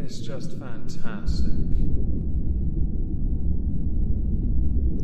is just fantastic.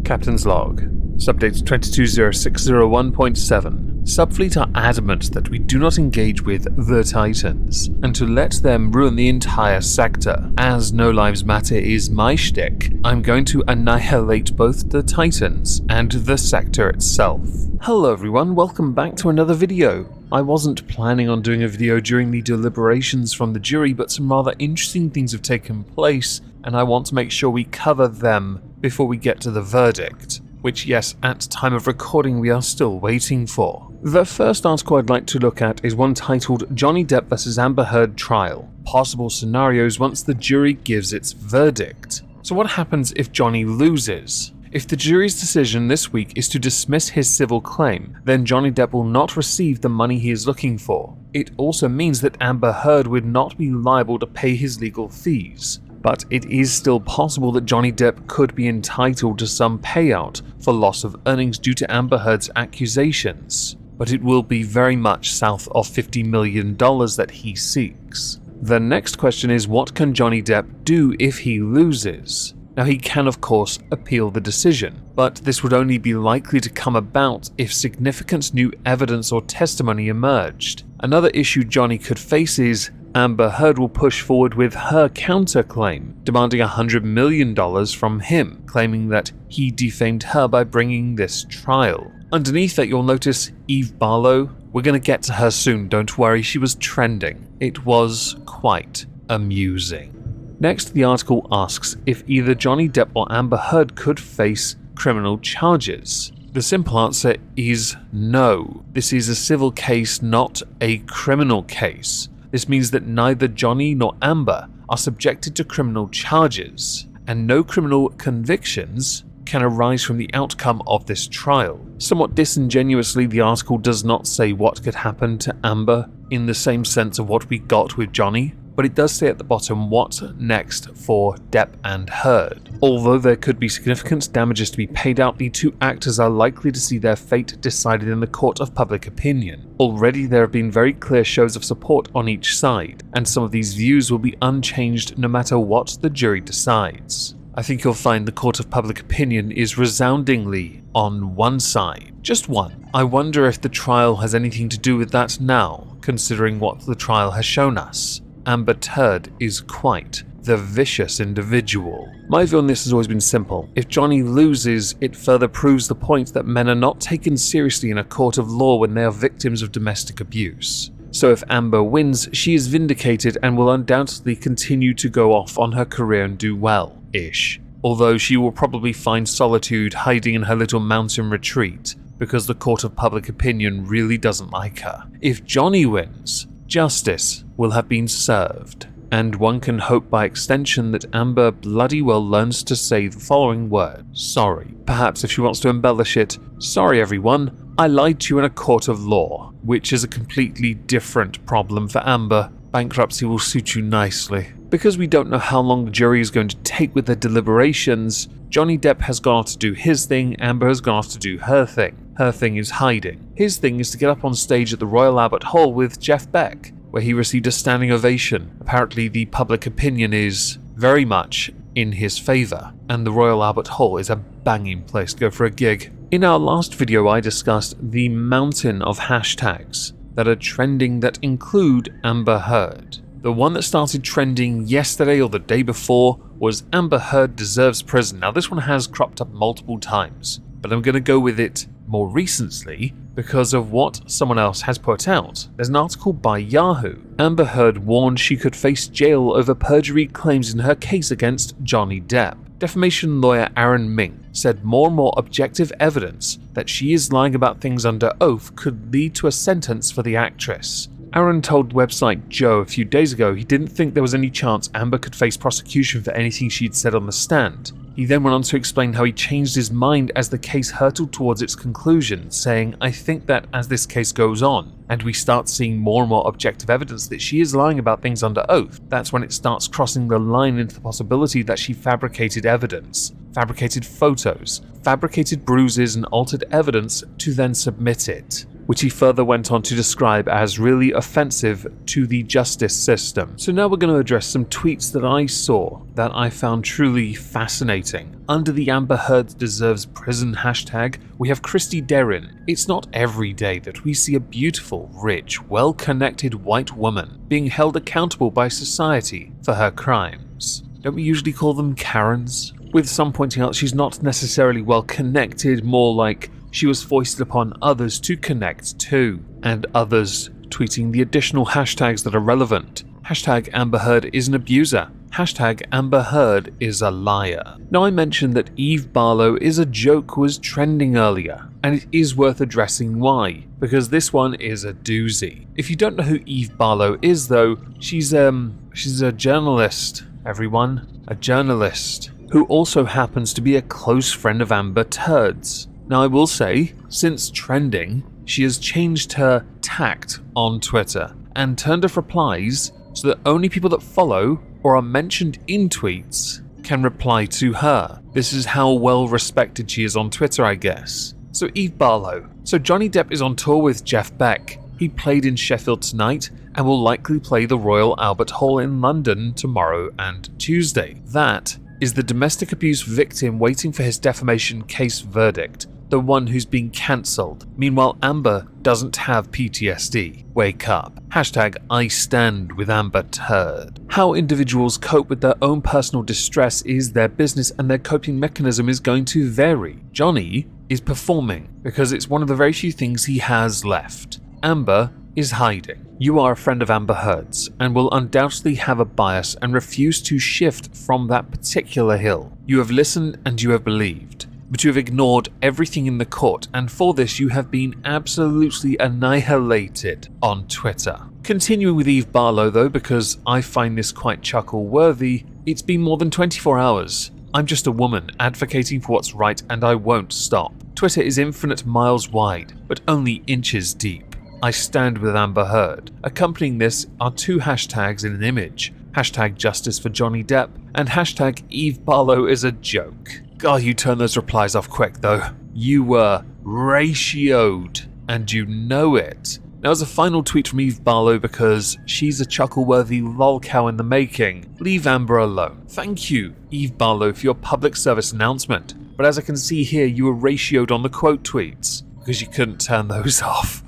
Captain's Log. Subdate 220601.7. Subfleet are adamant that we do not engage with the Titans, and to let them ruin the entire sector. As No Lives Matter is my shtick, I'm going to annihilate both the Titans and the sector itself. Hello everyone, welcome back to another video. I wasn't planning on doing a video during the deliberations from the jury, but some rather interesting things have taken place, and I want to make sure we cover them before we get to the verdict, which, yes, at time of recording we are still waiting for. The first article I'd like to look at is one titled Johnny Depp vs. Amber Heard Trial, Possible Scenarios Once the Jury Gives Its Verdict. So what happens if Johnny loses? If the jury's decision this week is to dismiss his civil claim, then Johnny Depp will not receive the money he is looking for. It also means that Amber Heard would not be liable to pay his legal fees. But it is still possible that Johnny Depp could be entitled to some payout for loss of earnings due to Amber Heard's accusations, but it will be very much south of $50 million that he seeks. The next question is, what can Johnny Depp do if he loses? Now, he can of course appeal the decision, but this would only be likely to come about if significant new evidence or testimony emerged. Another issue Johnny could face is Amber Heard will push forward with her counterclaim, demanding $100 million from him, claiming that he defamed her by bringing this trial. Underneath that you'll notice Eve Barlow. We're going to get to her soon, don't worry, she was trending. It was quite amusing. Next, the article asks if either Johnny Depp or Amber Heard could face criminal charges. The simple answer is no. This is a civil case, not a criminal case. This means that neither Johnny nor Amber are subjected to criminal charges, and no criminal convictions can arise from the outcome of this trial. Somewhat disingenuously, the article does not say what could happen to Amber in the same sense of what we got with Johnny, but it does say at the bottom what's next for Depp and Heard. Although there could be significant damages to be paid out, the two actors are likely to see their fate decided in the court of public opinion. Already there have been very clear shows of support on each side, and some of these views will be unchanged no matter what the jury decides. I think you'll find the court of public opinion is resoundingly on one side. Just one. I wonder if the trial has anything to do with that now, considering what the trial has shown us. Amber Heard is quite the vicious individual. My view on this has always been simple. If Johnny loses, it further proves the point that men are not taken seriously in a court of law when they are victims of domestic abuse. So if Amber wins, she is vindicated and will undoubtedly continue to go off on her career and do well-ish. Although she will probably find solitude hiding in her little mountain retreat, because the court of public opinion really doesn't like her. If Johnny wins, justice will have been served, and one can hope by extension that Amber bloody well learns to say the following word: sorry. Perhaps if she wants to embellish it, sorry everyone, I lied to you in a court of law, which is a completely different problem for Amber. Bankruptcy will suit you nicely. Because we don't know how long the jury is going to take with their deliberations, Johnny Depp has gone off to do his thing, Amber has gone off to do her thing. Her thing is hiding. His thing is to get up on stage at the Royal Albert Hall with Jeff Beck, where he received a standing ovation. Apparently the public opinion is very much in his favour, and the Royal Albert Hall is a banging place to go for a gig. In our last video I discussed the mountain of hashtags that are trending that include Amber Heard. The one that started trending yesterday or the day before was Amber Heard deserves prison. Now this one has cropped up multiple times, but I'm going to go with it more recently because of what someone else has put out. There's an article by Yahoo. Amber Heard warned she could face jail over perjury claims in her case against Johnny Depp. Defamation lawyer Aaron Mink said more and more objective evidence that she is lying about things under oath could lead to a sentence for the actress. Aaron told website Joe a few days ago he didn't think there was any chance Amber could face prosecution for anything she'd said on the stand. He then went on to explain how he changed his mind as the case hurtled towards its conclusion, saying, I think that as this case goes on, and we start seeing more and more objective evidence that she is lying about things under oath, that's when it starts crossing the line into the possibility that she fabricated evidence, fabricated photos, fabricated bruises and altered evidence to then submit it. which he further went on to describe as really offensive to the justice system. So now we're going to address some tweets that I saw that I found truly fascinating. Under the Amber Heard deserves prison hashtag, we have Christy Derrin. It's not every day that we see a beautiful, rich, well-connected white woman being held accountable by society for her crimes. Don't we usually call them Karens? With some pointing out she's not necessarily well-connected, more like she was foisted upon others to connect to, and others tweeting the additional hashtags that are relevant. Hashtag Amber Heard is an abuser. Hashtag Amber Heard is a liar. Now I mentioned that Eve Barlow is a joke was trending earlier, and it is worth addressing why, because this one is a doozy. If you don't know who Eve Barlow is though, she's a journalist, everyone. A journalist who also happens to be a close friend of Amber Heard's. Now I will say, since trending, she has changed her tact on Twitter and turned off replies so that only people that follow or are mentioned in tweets can reply to her. This is how well respected she is on Twitter, I guess. So Eve Barlow. So Johnny Depp is on tour with Jeff Beck. He played in Sheffield tonight and will likely play the Royal Albert Hall in London tomorrow and Tuesday. That is the domestic abuse victim waiting for his defamation case verdict, the one who's been cancelled. Meanwhile, Amber doesn't have PTSD. Wake up. Hashtag I stand with Amber Heard. How individuals cope with their own personal distress is their business, and their coping mechanism is going to vary. Johnny is performing because it's one of the very few things he has left. Amber is hiding. You are a friend of Amber Heard's and will undoubtedly have a bias and refuse to shift from that particular hill. You have listened and you have believed, but you have ignored everything in the court, and for this you have been absolutely annihilated on Twitter. Continuing with Eve Barlow though, because I find this quite chuckle-worthy, it's been more than 24 hours. I'm just a woman advocating for what's right and I won't stop. Twitter is infinite miles wide, but only inches deep. I stand with Amber Heard. Accompanying this are two hashtags in an image. Hashtag justice for Johnny Depp and hashtag Eve Barlow is a joke. God, you turned those replies off quick though. You were ratioed and you know it. Now as a final tweet from Eve Barlow, because she's a chuckle-worthy lolcow in the making, leave Amber alone. Thank you, Eve Barlow, for your public service announcement. But as I can see here, you were ratioed on the quote tweets because you couldn't turn those off.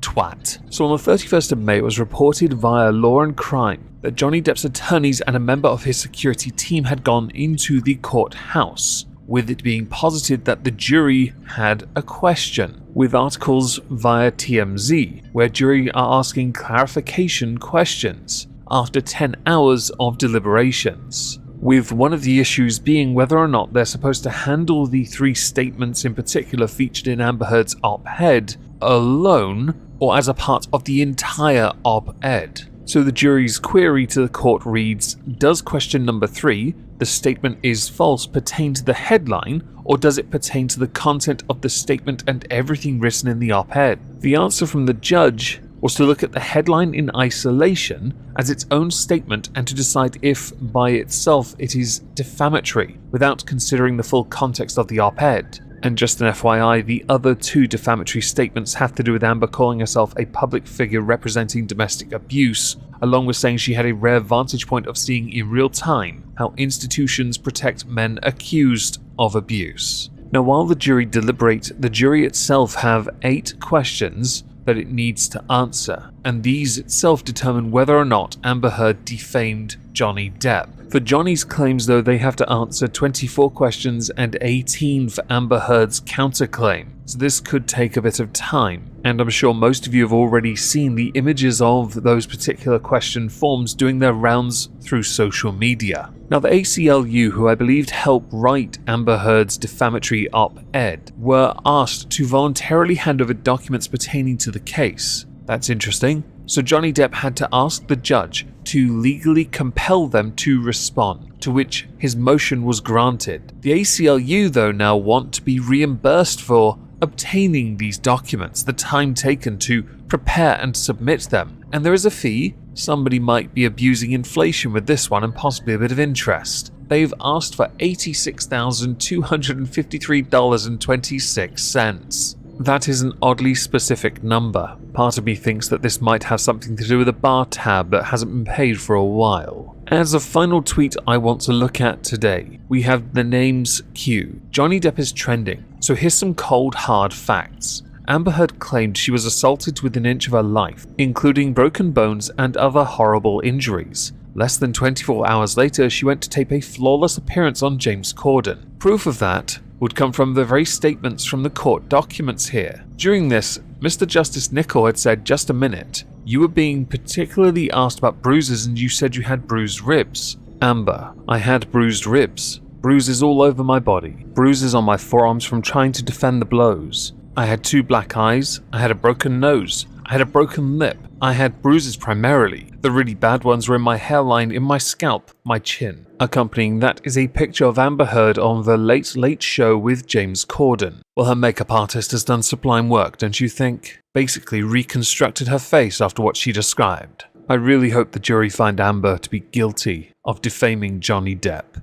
Twat. So on the 31st of May, it was reported via Law and Crime that Johnny Depp's attorneys and a member of his security team had gone into the courthouse, with it being posited that the jury had a question, with articles via TMZ, where jury are asking clarification questions after 10 hours of deliberations, with one of the issues being whether or not they're supposed to handle the three statements in particular featured in Amber Heard's op-ed alone or as a part of the entire op-ed. So the jury's query to the court reads, does question number 3, the statement is false, pertain to the headline, or does it pertain to the content of the statement and everything written in the op-ed? The answer from the judge was to look at the headline in isolation as its own statement and to decide if, by itself, it is defamatory, without considering the full context of the op-ed. And just an FYI, the other two defamatory statements have to do with Amber calling herself a public figure representing domestic abuse, along with saying she had a rare vantage point of seeing in real time how institutions protect men accused of abuse. Now, while the jury deliberate, the jury itself have 8 questions that it needs to answer, and these itself determine whether or not Amber Heard defamed Johnny Depp. For Johnny's claims, though, they have to answer 24 questions and 18 for Amber Heard's counterclaim, so this could take a bit of time, and I'm sure most of you have already seen the images of those particular question forms doing their rounds through social media. Now, the ACLU, who I believed helped write Amber Heard's defamatory op-ed, were asked to voluntarily hand over documents pertaining to the case. That's interesting. So Johnny Depp had to ask the judge to legally compel them to respond, to which his motion was granted. The ACLU, though, now want to be reimbursed for obtaining these documents, the time taken to prepare and submit them. And there is a fee. Somebody might be abusing inflation with this one and possibly a bit of interest. they've asked for $86,253.26. That is an oddly specific number. Part of me thinks that this might have something to do with a bar tab that hasn't been paid for a while. As a final tweet I want to look at today, we have the names Q. Johnny Depp is trending, so here's some cold hard facts. Amber Heard claimed she was assaulted within an inch of her life, including broken bones and other horrible injuries. Less than 24 hours later, she went to tape a flawless appearance on James Corden. Proof of that would come from the very statements from the court documents here. During this, Mr. Justice Nicol had said, "Just a minute. You were being particularly asked about bruises and you said you had bruised ribs." Amber, I had bruised ribs. Bruises all over my body. Bruises on my forearms from trying to defend the blows. I had 2 black eyes. I had a broken nose. I had a broken lip. I had bruises primarily. The really bad ones were in my hairline, in my scalp, my chin. Accompanying that is a picture of Amber Heard on The Late Late Show with James Corden. Well, her makeup artist has done sublime work, don't you think? Basically reconstructed her face after what she described. I really hope the jury find Amber to be guilty of defaming Johnny Depp.